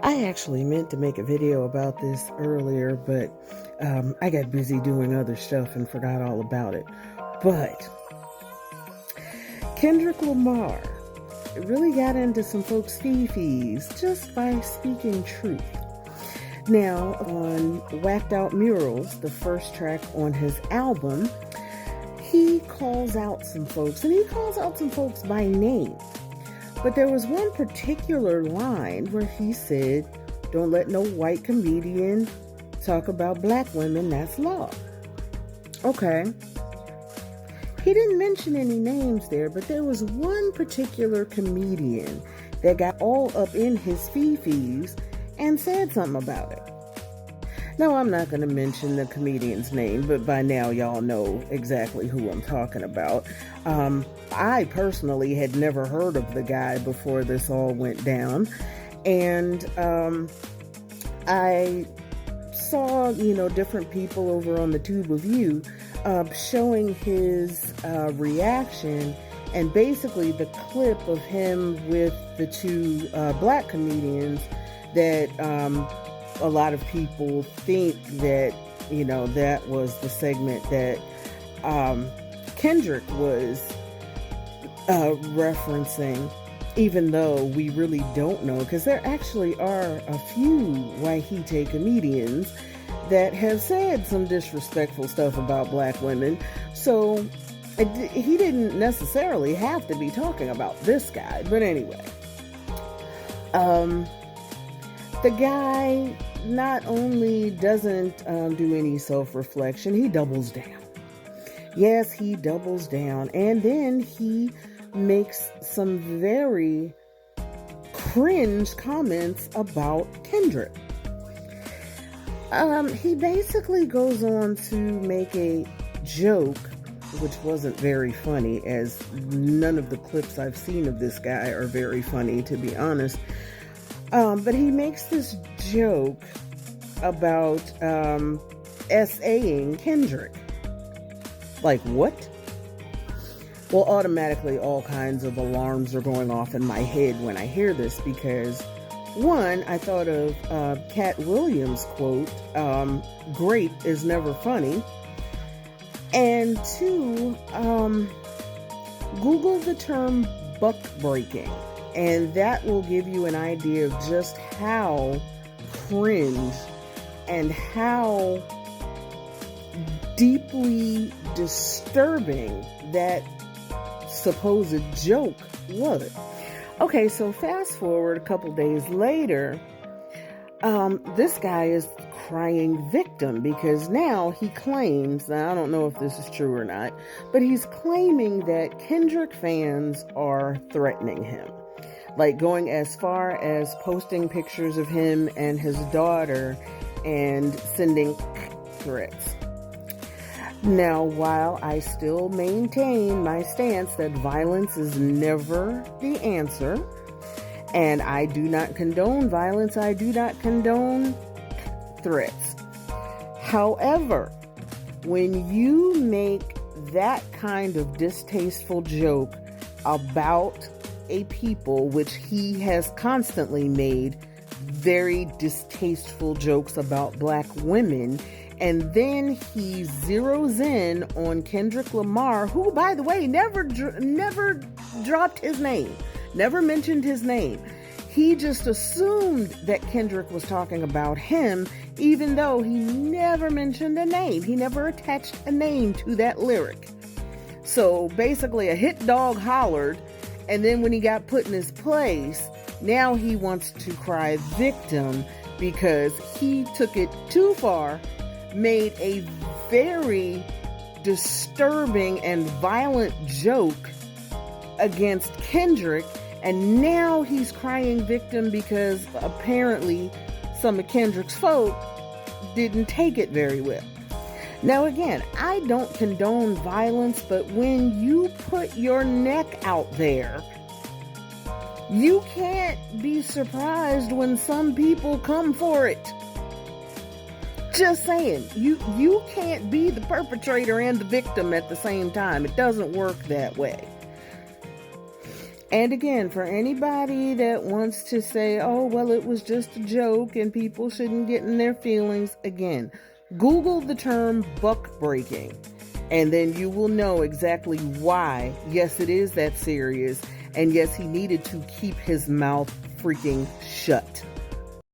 I actually meant to make a video about this earlier, but I got busy doing other stuff and forgot all about it. But Kendrick Lamar really got into some folks' fee-fees just by speaking truth. Now, on Whacked Out Murals, the first track on his album, he calls out some folks, and he calls out some folks by name. But there was one particular line where he said, "Don't let no white comedian talk about black women, that's law." Okay. He didn't mention any names there, but there was one particular comedian that got all up in his fee-fees and said something about it. Now, I'm not going to mention the comedian's name, but by now y'all know exactly who I'm talking about. I personally had never heard of the guy before this all went down. And I saw, different people over on the Tube of You showing his reaction, and basically the clip of him with the two black comedians that a lot of people think that, that was the segment that Kendrick was referencing, even though we really don't know, because there actually are a few Waihite comedians that have said some disrespectful stuff about black women. So he didn't necessarily have to be talking about this guy. But anyway, the guy not only doesn't do any self-reflection, he doubles down. Yes, he doubles down. And then he makes some very cringe comments about Kendrick. He basically goes on to make a joke, which wasn't very funny, as none of the clips I've seen of this guy are very funny, to be honest. But he makes this joke about SAing Kendrick. Like, what? Well, automatically all kinds of alarms are going off in my head when I hear this, because one, I thought of Cat Williams' quote, "Great is never funny." And two, Google the term buck breaking, and that will give you an idea of just how cringe and how deeply disturbing that supposed joke was. Okay, so fast forward a couple days later, this guy is crying victim, because now he claims, now I don't know if this is true or not, but he's claiming that Kendrick fans are threatening him. Like going as far as posting pictures of him and his daughter and sending threats. Now, while I still maintain my stance that violence is never the answer, and I do not condone violence, I do not condone threats. However, when you make that kind of distasteful joke about a people, which he has constantly made very distasteful jokes about black women, and then he zeroes in on Kendrick Lamar, who, by the way, never dropped his name, never mentioned his name. He just assumed that Kendrick was talking about him, even though he never mentioned a name. He never attached a name to that lyric. So basically a hit dog hollered, and then when he got put in his place, now he wants to cry victim because he took it too far, made a very disturbing and violent joke against Kendrick, and now he's crying victim because apparently some of Kendrick's folk didn't take it very well. Now again, I don't condone violence, but when you put your neck out there, you can't be surprised when some people come for it. Just saying, you can't be the perpetrator and the victim at the same time. It doesn't work that way. And again, for anybody that wants to say, oh, well, it was just a joke and people shouldn't get in their feelings, again, Google the term buck breaking, and then you will know exactly why, yes, it is that serious, and yes, he needed to keep his mouth freaking shut.